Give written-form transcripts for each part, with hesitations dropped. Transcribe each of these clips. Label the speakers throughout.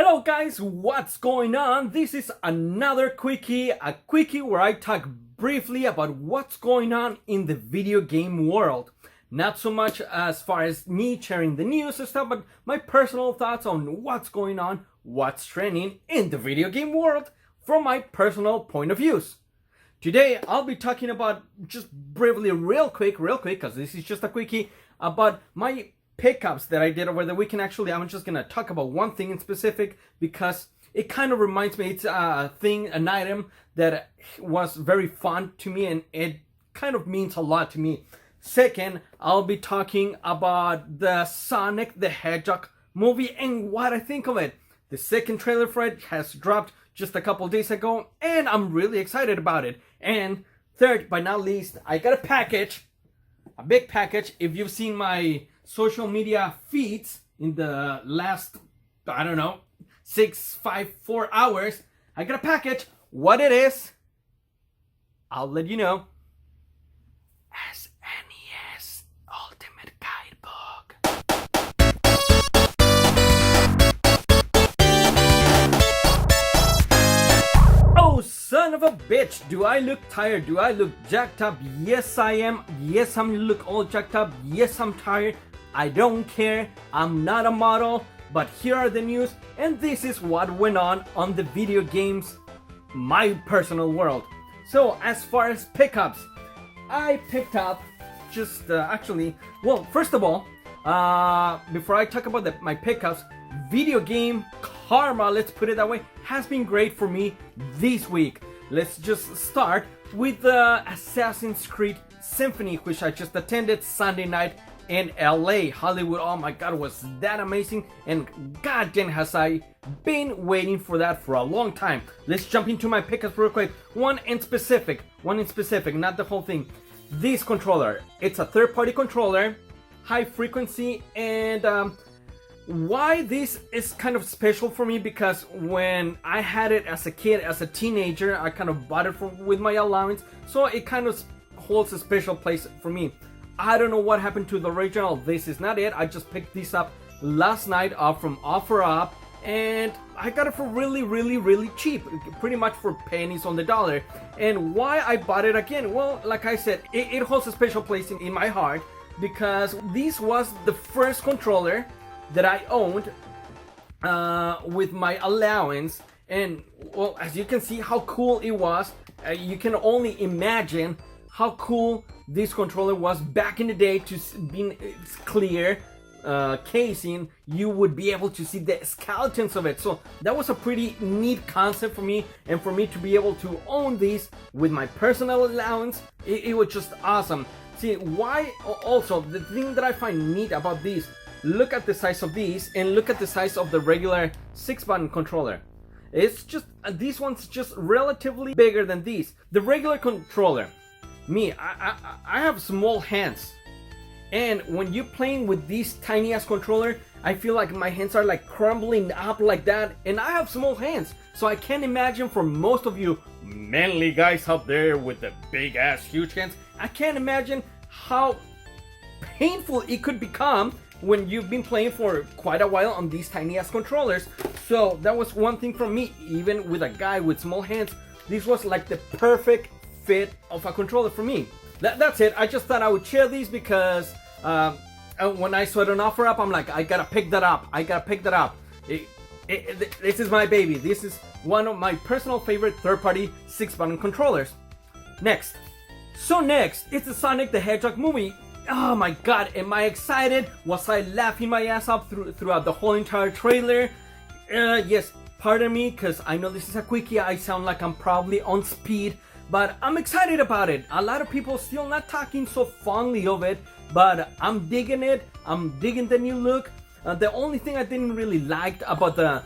Speaker 1: Hello guys, what's going on? This is another quickie, a quickie where I talk briefly about what's going on in the video game world. Not so much as far as me sharing the news and stuff, but my personal thoughts on what's going on, what's trending in the video game world from my personal point of views. Today I'll be talking about, just briefly, real quick, because this is just a quickie, about my pickups that I did over the weekend. Actually, I'm just gonna talk about one thing in specific because it kind of reminds me, it's a thing, an item that was very fun to me and it kind of means a lot to me. Second, I'll be talking about the Sonic the Hedgehog movie and what I think of it. The second trailer for it has dropped just a couple days ago and I'm really excited about it. And third, but not least, I got a big package. If you've seen my social media feeds in the last, I don't know, 4 hours, I got a package. What it is, I'll let you know. SNES Ultimate Guidebook. Oh, son of a bitch. Do I look tired? Do I look jacked up? Yes, I am. Yes, I'm look all jacked up. Yes, I'm tired. I don't care, I'm not a model, but here are the news, and this is what went on the video games, my personal world. So, as far as pickups, I picked up just, first of all, before I talk about my pickups, video game karma, let's put it that way, has been great for me this week. Let's just start with the Assassin's Creed Symphony, which I just attended Sunday night in LA, Hollywood. Oh my god, was that amazing, and goddamn has I been waiting for that for a long time. Let's jump into my pickups real quick. One in specific, not the whole thing. This controller, it's a third-party controller, high frequency, and why this is kind of special for me, because when I had it as a kid, as a teenager, I kind of bought it with my allowance, so it kind of holds a special place for me. I don't know what happened to the original. This is not it. I just picked this up last night from OfferUp, and I got it for really cheap, pretty much for pennies on the dollar. And why I bought it again? Well, like I said, it holds a special place in my heart, because this was the first controller that I owned with my allowance. And well, as you can see how cool it was, you can only imagine how cool this controller was back in the day. To be clear casing, you would be able to see the skeletons of it. So that was a pretty neat concept for me, and for me to be able to own these with my personal allowance, it was just awesome. See, why also the thing that I find neat about these, look at the size of these and look at the size of the regular 6-button controller. It's just, these ones just relatively bigger than these. The regular controller, me, I have small hands, and when you're playing with this tiny ass controller, I feel like my hands are like crumbling up like that, and I have small hands, so I can't imagine for most of you manly guys out there with the big ass huge hands, I can't imagine how painful it could become when you've been playing for quite a while on these tiny ass controllers. So that was one thing for me. Even with a guy with small hands, this was like the perfect fit of a controller for me. That's it. I just thought I would share these because when I saw it on OfferUp, I'm like, I gotta pick that up. This is my baby. This is one of my personal favorite third-party 6-button controllers. Next, it's the Sonic the Hedgehog movie. Oh my god, am I excited? Was I laughing my ass off throughout the whole entire trailer? Yes, pardon me, because I know this is a quickie. I sound like I'm probably on speed, but I'm excited about it. A lot of people still not talking so fondly of it, but I'm digging it. I'm digging the new look. The only thing I didn't really like about the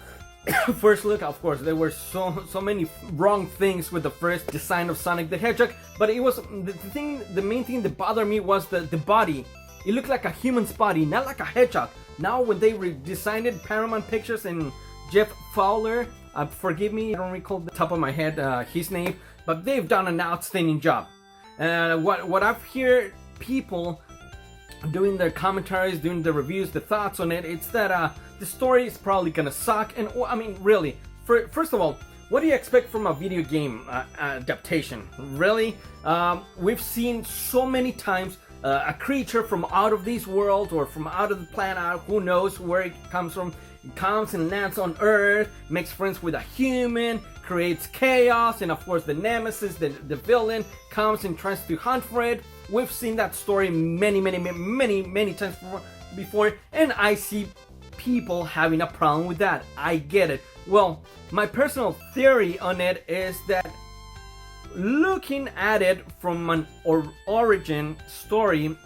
Speaker 1: first look, of course, there were so many wrong things with the first design of Sonic the Hedgehog, but it was the main thing that bothered me was the body. It looked like a human's body, not like a hedgehog. Now when they redesigned it, Paramount Pictures and Jeff Fowler, forgive me, I don't recall the top of my head his name, but they've done an outstanding job. What I've heard people doing their commentaries, doing the reviews, the thoughts on it, it's that the story is probably gonna suck. And I mean, really, first of all, what do you expect from a video game adaptation? Really? We've seen so many times a creature from out of this world or from out of the planet, who knows where it comes from, it comes and lands on Earth, makes friends with a human, creates chaos, and of course the nemesis, the villain, comes and tries to hunt for it. We've seen that story many times before, and I see people having a problem with that. I get it. Well, my personal theory on it is that looking at it from an origin story,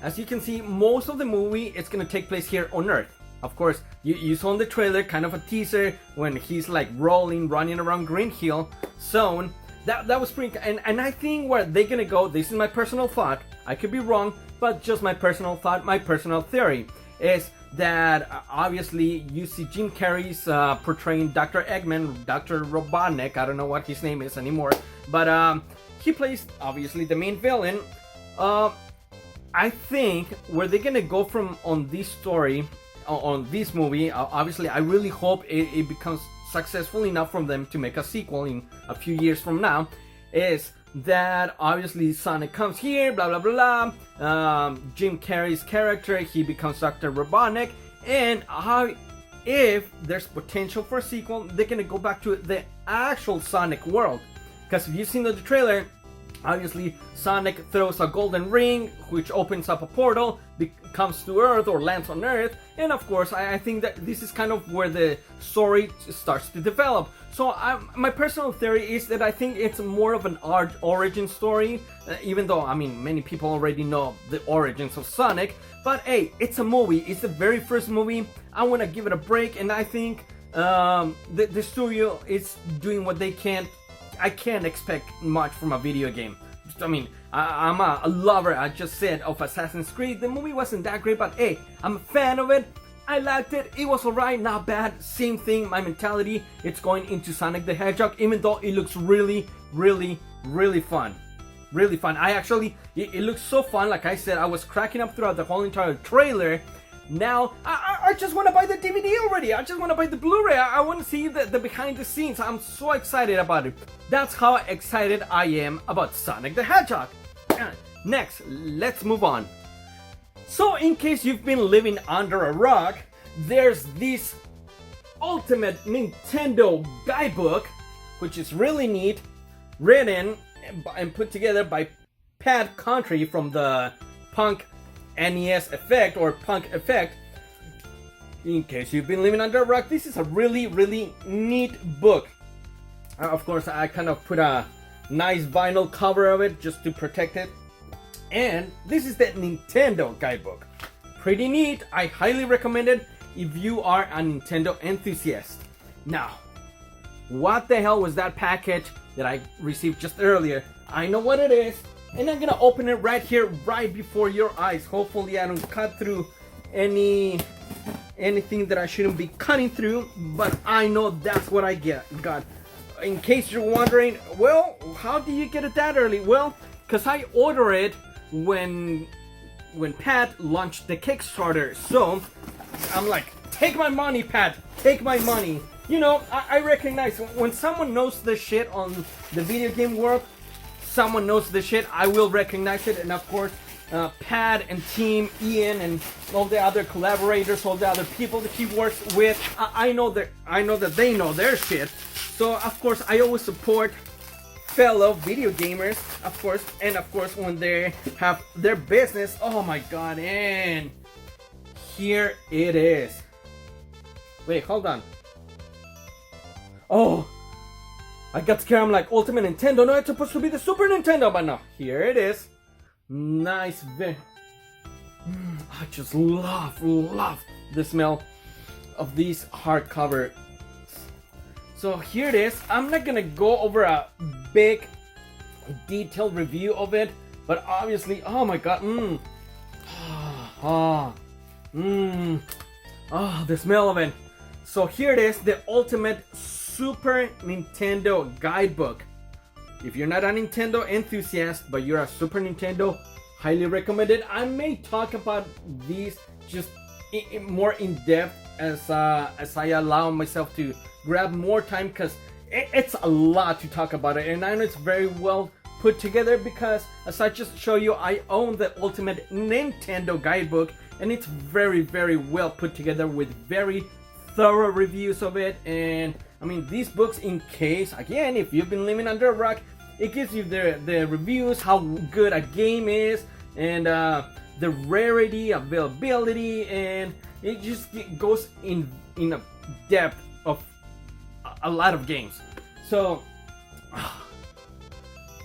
Speaker 1: as you can see, most of the movie is gonna take place here on Earth. Of course, you saw in the trailer kind of a teaser when he's like running around Green Hill Zone. That was pretty, and I think where they're gonna go, this is my personal thought, I could be wrong, but just my personal thought, my personal theory, is that obviously you see Jim Carrey's portraying Dr. Eggman, Dr. Robotnik, I don't know what his name is anymore, but he plays obviously the main villain. I think where they're gonna go from on this story, on this movie, obviously I really hope it becomes successful enough from them to make a sequel in a few years from now, is that obviously Sonic comes here, blah blah blah, Jim Carrey's character, he becomes Dr. Robotnik, and if there's potential for a sequel, they're gonna go back to the actual Sonic world. Because if you've seen the trailer, obviously Sonic throws a golden ring which opens up a portal, comes to Earth or lands on Earth, and of course I think that this is kind of where the story starts to develop. So my personal theory is that I think it's more of an origin story, even though I mean many people already know the origins of Sonic, but hey, it's a movie, it's the very first movie, I want to give it a break, and I think the studio is doing what they can. I can't expect much from a video game. I mean, I'm a lover, I just said, of Assassin's Creed. The movie wasn't that great, but hey, I'm a fan of it. I liked it. It was alright, not bad. Same thing, my mentality. It's going into Sonic the Hedgehog, even though it looks really fun. Really fun. It looks so fun. Like I said, I was cracking up throughout the whole entire trailer. Now, I just want to buy the DVD already. I just want to buy the Blu-ray. I want to see the behind the scenes. I'm so excited about it. That's how excited I am about Sonic the Hedgehog. Next, let's move on. So, in case you've been living under a rock, there's this Ultimate Nintendo Guidebook, which is really neat, written and put together by Pat Contri from the Punk NES Effect or Punk Effect. In case you've been living under a rock, this is a really neat book. Of course, I kind of put a nice vinyl cover of it just to protect it. And this is the Nintendo Guidebook. Pretty neat. I highly recommend it if you are a Nintendo enthusiast. Now, what the hell was that package that I received just earlier? I know what it is, and I'm gonna open it right here, right before your eyes. Hopefully I don't cut through anything that I shouldn't be cutting through, but I know that's what I got. In case you're wondering, well, how do you get it that early? Well, because I ordered it when Pat launched the Kickstarter. So I'm like, take my money, Pat, take my money. You know, I recognize when someone knows the shit on the video game world, someone knows the shit, I will recognize it. And of course, Pat and team, Ian and all the other collaborators, all the other people that he works with, I know that they know their shit. So of course I always support fellow video gamers, of course, and of course when they have their business. Oh my god, and here it is. Wait, hold on. Oh, I got scared. I'm like, Ultimate Nintendo, no, it's supposed to be the Super Nintendo, but no, here it is. Nice. I just love the smell of these hardcover. So here it is. I'm not gonna go over a big detailed review of it, but obviously, oh my god, the smell of it. So here it is, the Ultimate Super Nintendo Guidebook. If you're not a Nintendo enthusiast, but you're a Super Nintendo, highly recommended. I may talk about these just more in depth as I allow myself to grab more time, because it's a lot to talk about it, and I know it's very well put together because, as I just show you, I own the Ultimate Nintendo Guidebook, and it's very, very well put together with very thorough reviews of it. And I mean, these books, in case, again, if you've been living under a rock, it gives you the reviews, how good a game is, and the rarity, availability, and it just goes in a depth of a lot of games. So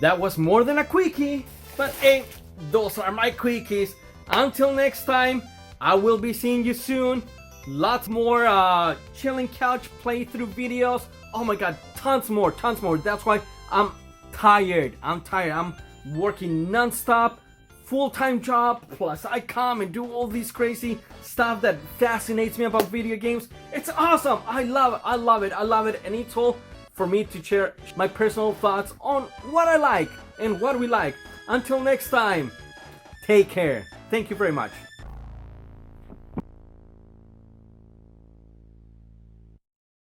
Speaker 1: that was more than a quickie, but hey, those are my quickies. Until next time, I will be seeing you soon. Lots more chilling couch playthrough videos. Oh my god, tons more. That's why I'm tired. I'm working non-stop, full-time job, plus I come and do all these crazy stuff that fascinates me about video games. It's awesome. I love it. And it's all for me to share my personal thoughts on what I like and what we like. Until next time, take care. Thank you very much.